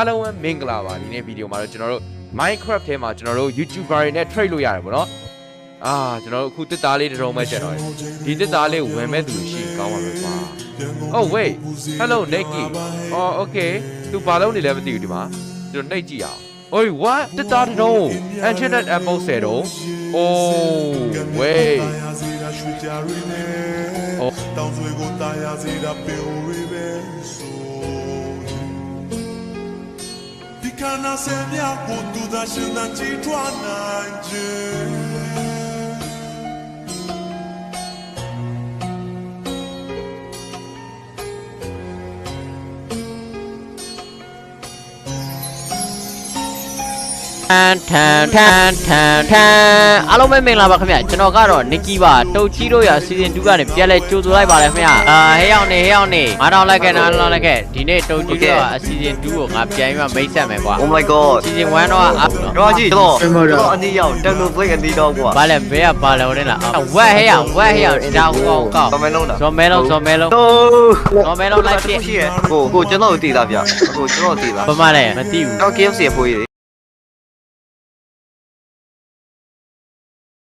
အားလုံးပဲမင်္ဂလာပါဒီနေ့ဗီဒီယိုမှာတော့ကျွန်တော်တို့ Minecraft ထဲမှာကျွန်တော်တို့ YouTuber တွေနဲ့ trade လို့ရတယ်ပေါ့နော်ကျွန်တော်တို့အခုတစ်သားလေးတစ်ထုံပဲချက်တော့ဒီတစ်သားလေးဝင်မဲ့သူရှိကောင်းပါပဲကွာ Oh wait hello Nicky Oh okay သူဘာလုပ်နေလဲမသိဘူးဒီမှာကျွန်တော်နှိပ်ကြည့်အောင် Oh what တစ်သားတစ်ထုံ Enchanted Apple 10တော့ Oh wait Oh တောင်ဆွေကိုတာယာစီတာပင်ရီပဲဆိုဒီကနာဆယ်မြကိုတူတာရှင်သာချီထွားနိုင်ခြင်းထန်အားလုံးပဲမင်္ဂလာပါခင်ဗျကျွန်တော်ကတော့ Nicky ပါတုတ်ချီတို့ရ season 2ကနေပြန်လဲကြိုဆိုလိုက်ပါတယ်ခင်ဗျဟဲ့ရောက်နေငါတော့လိုက်ခဲ့ဒီနေ့တုတ်ချီတို့က season 2ကိုငါပြန်ပြီးမိတ်ဆက်မယ်ကွာ Oh my god season 1တော့တော့ကြည့်တော့အနည်းရောက်တန်လို့ပြည့်အနည်းတော့ကွာ ဘာလဲဘဲကဘာလဲဝင်လာဝက်ဟဲ့ရောက်တောင်းကောင်း ဇော်မဲလုံးလား ဇော်မဲလုံးလိုက်ပြ ကိုကျွန်တော်တည်တာဗျကိုကျွန်တော်တည်တာ ဘာမှလည်းမသိဘူး တော့ KFC အဖိုးကြီး